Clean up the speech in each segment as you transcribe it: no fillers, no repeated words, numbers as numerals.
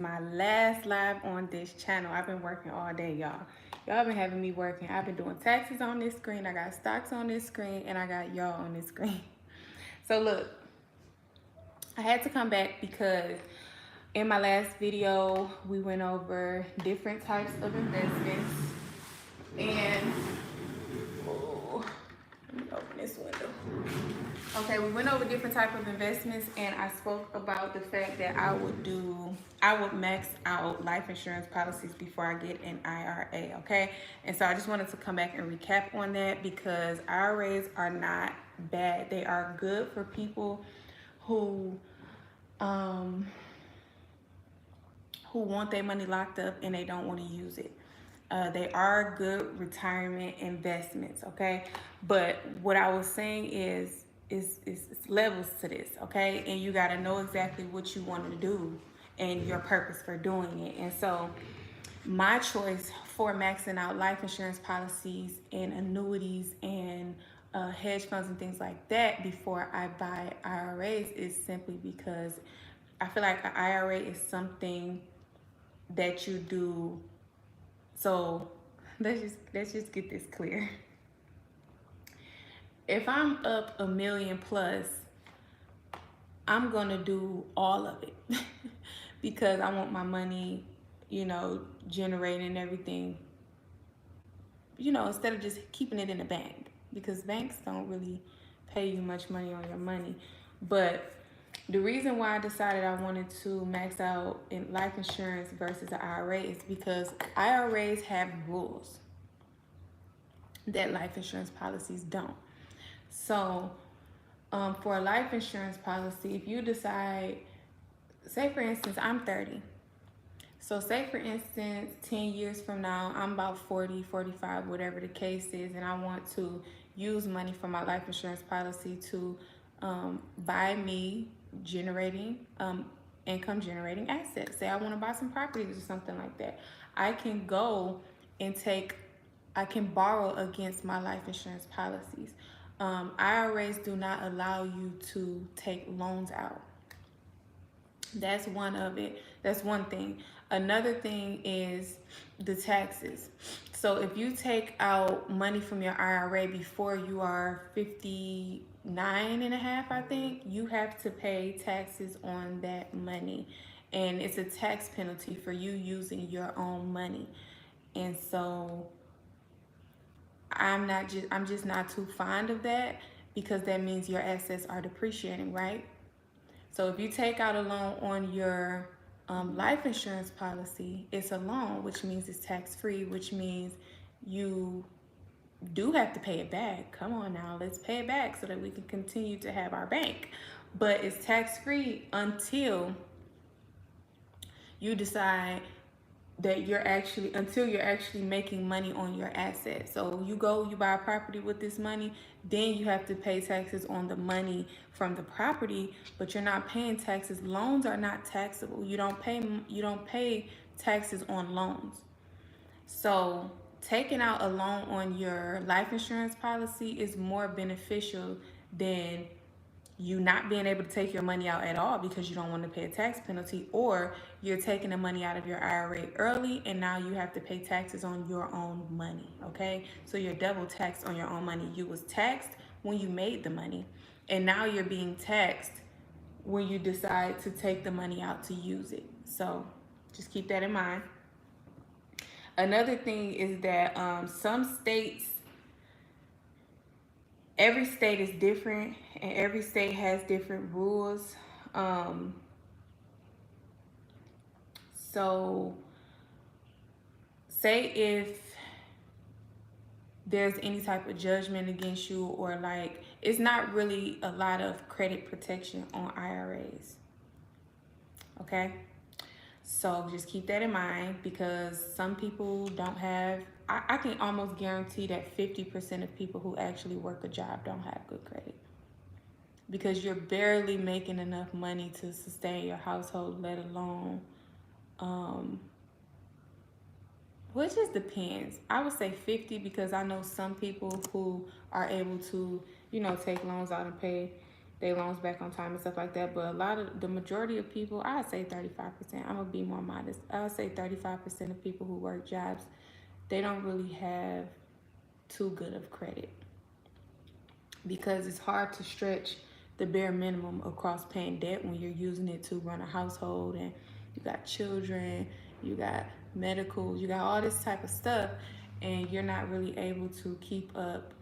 My last live on this channel. I've been working all day, y'all. Y'all been having me working. I've been doing taxes on this screen. I got stocks on this screen, and I got y'all on this screen. So look, I had to come back because in my last video, we went over different types of investments. And, oh, let me open this window. Okay, we went over different type of investments, and I spoke about the fact that I would max out life insurance policies before I get an IRA, okay? And so I just wanted to come back and recap on that because IRAs are not bad. They are good for people who um who want their money locked up and they don't want to use it. They are good retirement investments, okay? But what I was saying is levels to this, okay? And you got to know exactly what you want to do and your purpose for doing it. And so my choice for maxing out life insurance policies and annuities and hedge funds and things like that before I buy IRAs is simply because I feel like an IRA is something that you do. So let's just get this clear. If I'm up a million plus, I'm gonna do all of it because I want my money, generating everything, instead of just keeping it in the bank, because banks don't really pay you much money on your money. But the reason why I decided I wanted to max out in life insurance versus an IRA is because IRAs have rules that life insurance policies don't. So for a life insurance policy, if you decide, say for instance, I'm 30. So say for instance, 10 years from now, I'm about 40, 45, whatever the case is, and I want to use money from my life insurance policy to buy me income generating assets. Say I want to buy some properties or something like that. I can go and I can borrow against my life insurance policies. IRAs do not allow you to take loans out. That's one of it. That's one thing. Another thing is the taxes. So if you take out money from your IRA before you are 59 and a half, I think, you have to pay taxes on that money. And it's a tax penalty for you using your own money. And so I'm just not too fond of that because that means your assets are depreciating, right? So if you take out a loan on your life insurance policy, it's a loan, which means it's tax-free, which means you do have to pay it back. Come on now, let's pay it back so that we can continue to have our bank. But it's tax-free until you decide that you're actually making money on your assets. So you buy a property with this money, then you have to pay taxes on the money from the property, but you're not paying taxes. Loans are not taxable. You don't pay taxes on loans. So taking out a loan on your life insurance policy is more beneficial than you not being able to take your money out at all because you don't want to pay a tax penalty, or you're taking the money out of your IRA early and now you have to pay taxes on your own money, okay? So you're double taxed on your own money. You was taxed when you made the money, and now you're being taxed when you decide to take the money out to use it. So just keep that in mind. Another thing is that some states, every state is different and every state has different rules. So say if there's any type of judgment against you, or like, it's not really a lot of credit protection on IRAs, okay? So just keep that in mind because some people don't have, I can almost guarantee that 50% of people who actually work a job don't have good credit because you're barely making enough money to sustain your household, let alone, well, it just depends. I would say 50 because I know some people who are able to, take loans out and pay their loans back on time and stuff like that. But the majority of people, I'd say 35%. I'm gonna be more modest. I'd say 35% of people who work jobs, they don't really have too good of credit, because it's hard to stretch the bare minimum across paying debt when you're using it to run a household, and you got children, you got medical, you got all this type of stuff, and you're not really able to keep up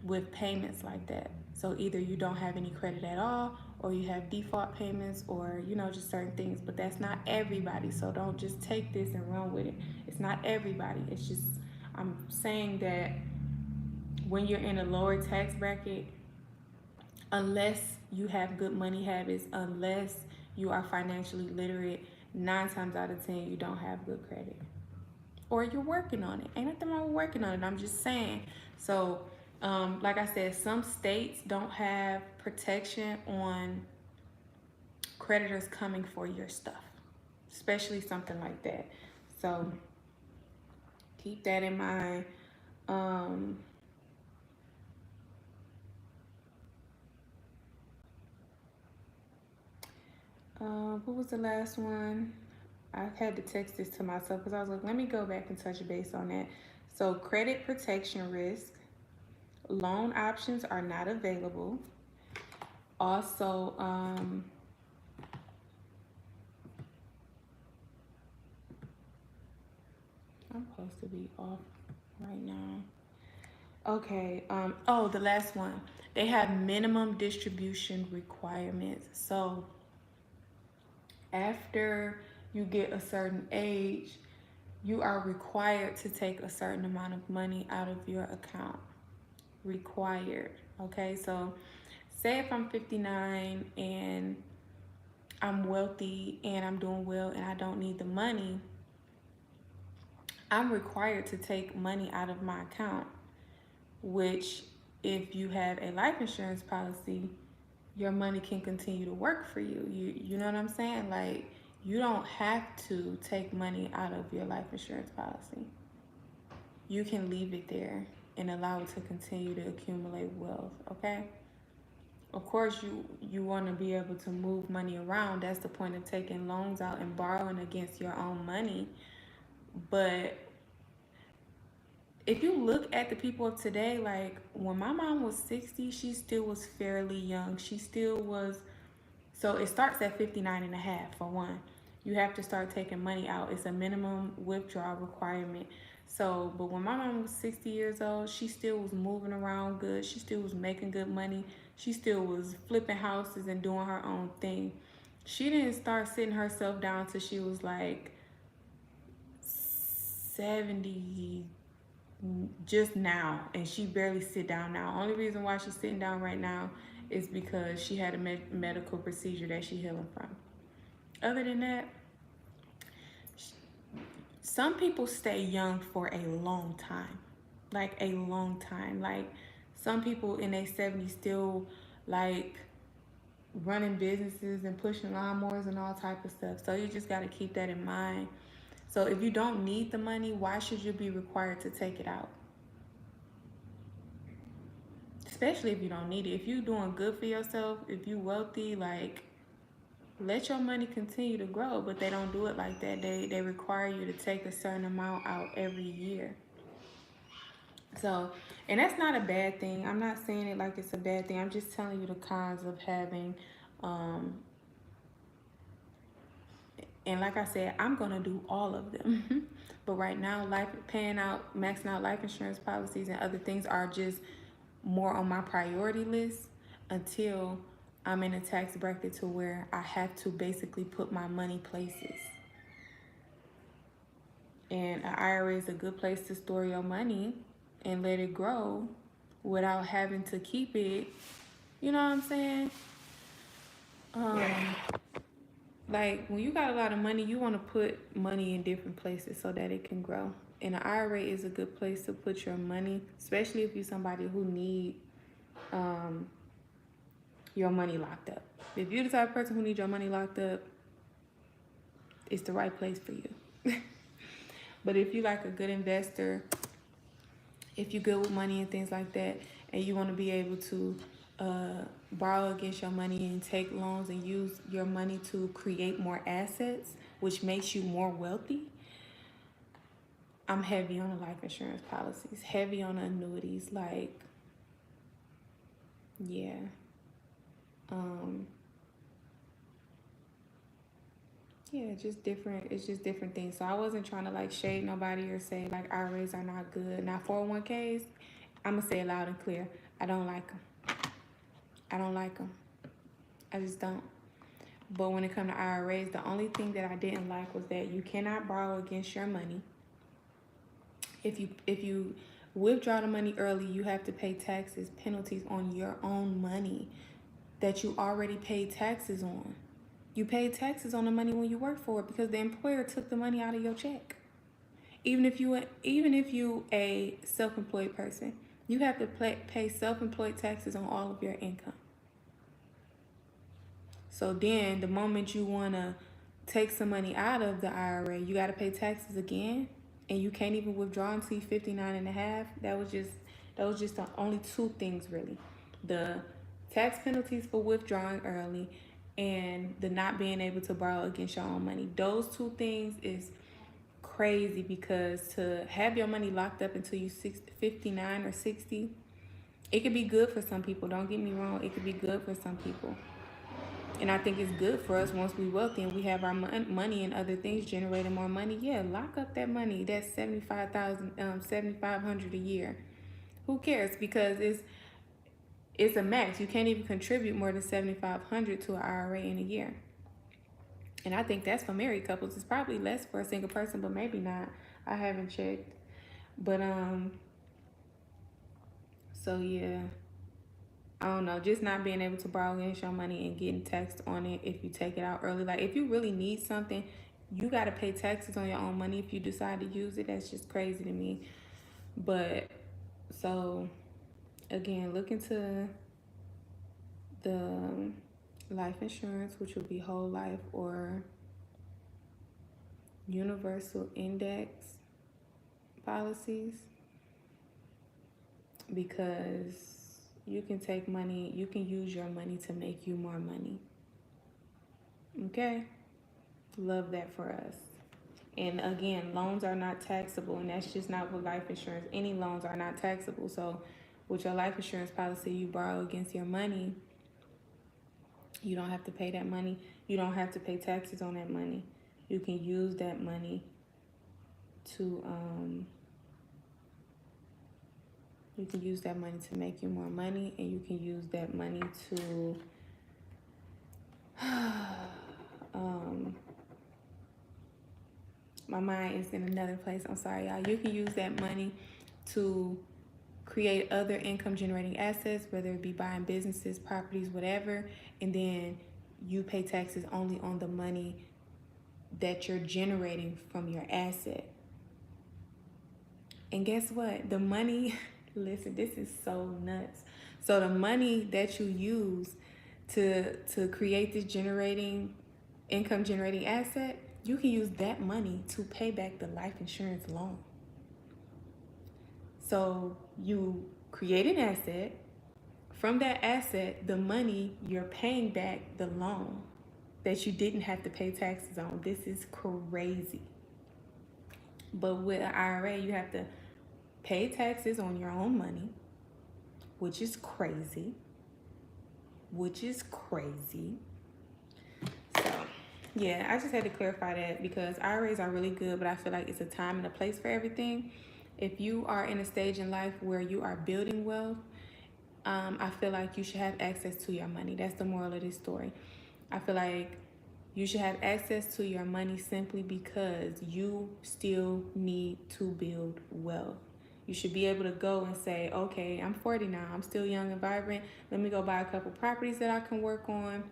with payments like that. So either you don't have any credit at all, or you have default payments, or just certain things. But that's not everybody, so don't just take this and run with it. It's not everybody. It's just, I'm saying that when you're in a lower tax bracket, unless you have good money habits, unless you are financially literate, 9 times out of 10 you don't have good credit, or you're working on it. Ain't nothing wrong with working on it. I'm just saying. So like I said, some states don't have protection on creditors coming for your stuff, especially something like that. So keep that in mind. What was the last one? I had to text this to myself because I was like, let me go back and touch base on that. So credit protection risk, loan options are not available. Also, I'm supposed to be off right now. Okay, oh, the last one. They have minimum distribution requirements. So after you get a certain age, you are required to take a certain amount of money out of your account. Required. Okay, so say if I'm 59 and I'm wealthy and I'm doing well and I don't need the money, I'm required to take money out of my account, which if you have a life insurance policy, your money can continue to work for you. You know what I'm saying? Like, you don't have to take money out of your life insurance policy. You can leave it there and allow it to continue to accumulate wealth, okay? Of course, you want to be able to move money around. That's the point of taking loans out and borrowing against your own money. But if you look at the people of today, like when my mom was 60, she still was fairly young. She still was, so it starts at 59 and a half for one. You have to start taking money out. It's a minimum withdrawal requirement. So, but when my mom was 60 years old, she still was moving around good. She still was making good money. She still was flipping houses and doing her own thing. She didn't start sitting herself down till she was like 70 just now, and she barely sit down now. Only reason why she's sitting down right now is because she had a medical procedure that she's healing from. Other than that, some people stay young for a long time, like a long time. Like some people in their 70s still like running businesses and pushing lawnmowers and all type of stuff. So you just got to keep that in mind. So if you don't need the money, why should you be required to take it out? Especially if you don't need it. If you're doing good for yourself, if you're wealthy, like, let your money continue to grow. But they don't do it like that. They require you to take a certain amount out every year. So, and that's not a bad thing. I'm not saying it like it's a bad thing. I'm just telling you the cons of having, and like I said, I'm gonna do all of them. But right now, maxing out life insurance policies and other things are just more on my priority list until I'm in a tax bracket to where I have to basically put my money places. And an IRA is a good place to store your money and let it grow without having to keep it. You know what I'm saying? Like when you got a lot of money, you want to put money in different places so that it can grow. And an IRA is a good place to put your money, especially if you're somebody who need your money locked up. If you're the type of person who needs your money locked up, it's the right place for you. But if you're like a good investor, if you're good with money and things like that, and you want to be able to borrow against your money and take loans and use your money to create more assets, which makes you more wealthy, I'm heavy on the life insurance policies, heavy on the annuities. Like, yeah. Um, yeah, just different. It's just different things. So I wasn't trying to like shade nobody or say like IRAs are not good. Now 401ks, I'm gonna say it loud and clear. I don't like them. I don't like them. I just don't. But when it comes to IRAs, the only thing that I didn't like was that you cannot borrow against your money. If you withdraw the money early, you have to pay taxes, penalties on your own money that you already paid taxes on. You paid taxes on the money when you worked for it because the employer took the money out of your check. Even if you a self-employed person, you have to pay self-employed taxes on all of your income. So then the moment you want to take some money out of the IRA, you got to pay taxes again, and you can't even withdraw until you're 59 and a half. That was just the only two things really. The tax penalties for withdrawing early and the not being able to borrow against your own money. Those two things is crazy because to have your money locked up until you 59 or 60, it could be good for some people. Don't get me wrong. It could be good for some people. And I think it's good for us once we're wealthy and we have our money and other things generating more money. Yeah, lock up that money. That's 7,500 a year. Who cares? Because it's a max. You can't even contribute more than 7,500 to an IRA in a year. And I think that's for married couples. It's probably less for a single person, but maybe not. I haven't checked. But so yeah. I don't know, just not being able to borrow against your money and getting taxed on it if you take it out early. Like, if you really need something, you got to pay taxes on your own money if you decide to use it. That's just crazy to me. But, so, again, look into the life insurance, which would be whole life or universal index policies, because you can take money, you can use your money to make you more money. Okay? Love that for us. And again, loans are not taxable, and that's just not with life insurance. Any loans are not taxable. So with your life insurance policy, you borrow against your money, you don't have to pay that money. You don't have to pay taxes on that money. You can use that money to you can use that money to make you more money, and you can use that money to my mind is in another place. I'm sorry, y'all. You can use that money to create other income generating assets, whether it be buying businesses, properties, whatever, and then you pay taxes only on the money that you're generating from your asset. And guess what? The money, listen, this is so nuts. So the money that you use to create this income generating asset, you can use that money to pay back the life insurance loan. So you create an asset. From that asset, the money, you're paying back the loan that you didn't have to pay taxes on. This is crazy. But with an IRA, you have to pay taxes on your own money, which is crazy. So, yeah, I just had to clarify that because IRAs are really good, but I feel like it's a time and a place for everything. If you are in a stage in life where you are building wealth, I feel like you should have access to your money. That's the moral of this story. I feel like you should have access to your money simply because you still need to build wealth. You should be able to go and say, okay, I'm 40 now. I'm still young and vibrant. Let me go buy a couple properties that I can work on.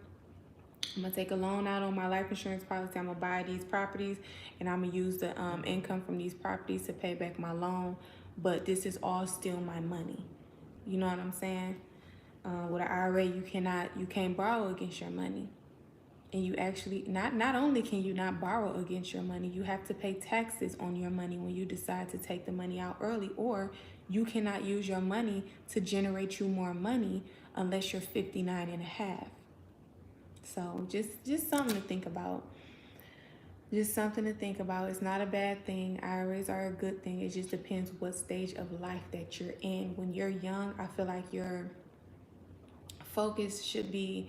I'm going to take a loan out on my life insurance policy. I'm going to buy these properties, and I'm going to use the income from these properties to pay back my loan. But this is all still my money. You know what I'm saying? With an IRA, you can't borrow against your money. And you actually, not only can you not borrow against your money, you have to pay taxes on your money when you decide to take the money out early, or you cannot use your money to generate you more money unless you're 59 and a half. So just something to think about. Just something to think about. It's not a bad thing. IRAs are a good thing. It just depends what stage of life that you're in. When you're young, I feel like your focus should be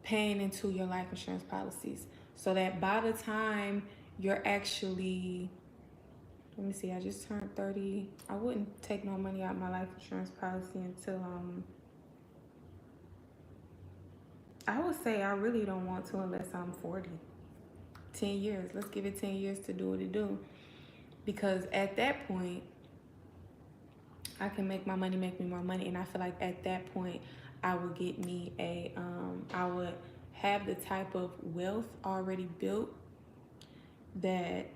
paying into your life insurance policies, so that by the time you're actually, let me see, I just turned 30. I wouldn't take no money out of my life insurance policy until I would say I really don't want to unless I'm 40. 10 years. Let's give it 10 years to do what it do. Because at that point, I can make my money make me more money. And I feel like at that point, I would get me I would have the type of wealth already built that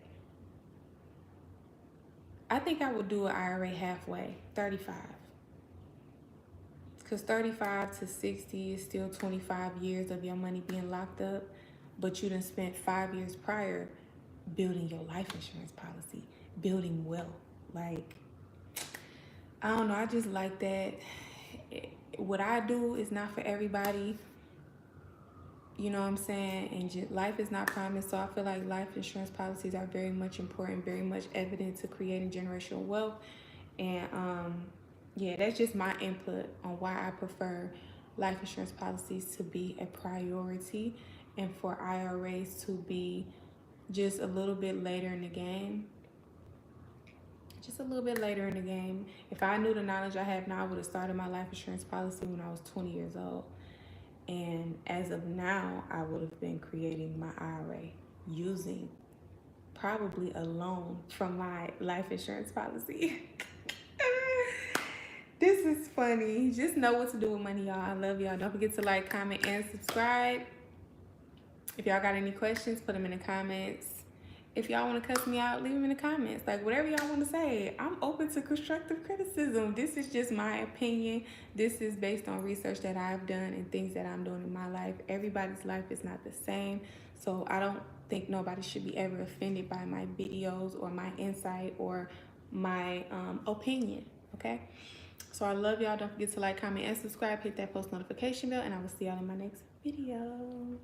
I think I would do an IRA halfway, 35. Because 35 to 60 is still 25 years of your money being locked up, but you done spent 5 years prior building your life insurance policy, building wealth. Like, I don't know, I just like that. What I do is not for everybody, you know what I'm saying? And just, life is not promised, so I feel like life insurance policies are very much important, very much evident to creating generational wealth. And yeah, that's just my input on why I prefer life insurance policies to be a priority and for IRAs to be just a little bit later in the game. Just a little bit later in the game. If I knew the knowledge I have now, I would have started my life insurance policy when I was 20 years old. And as of now, I would have been creating my IRA using probably a loan from my life insurance policy. This is funny. Just know what to do with money, y'all. I love y'all. Don't forget to like, comment, and subscribe. If y'all got any questions, put them in the comments. If y'all want to cuss me out, leave them in the comments. Like, whatever y'all want to say. I'm open to constructive criticism. This is just my opinion. This is based on research that I've done and things that I'm doing in my life. Everybody's life is not the same. So I don't think nobody should be ever offended by my videos or my insight or my opinion, okay? So I love y'all. Don't forget to like, comment, and subscribe. Hit that post notification bell, and I will see y'all in my next video.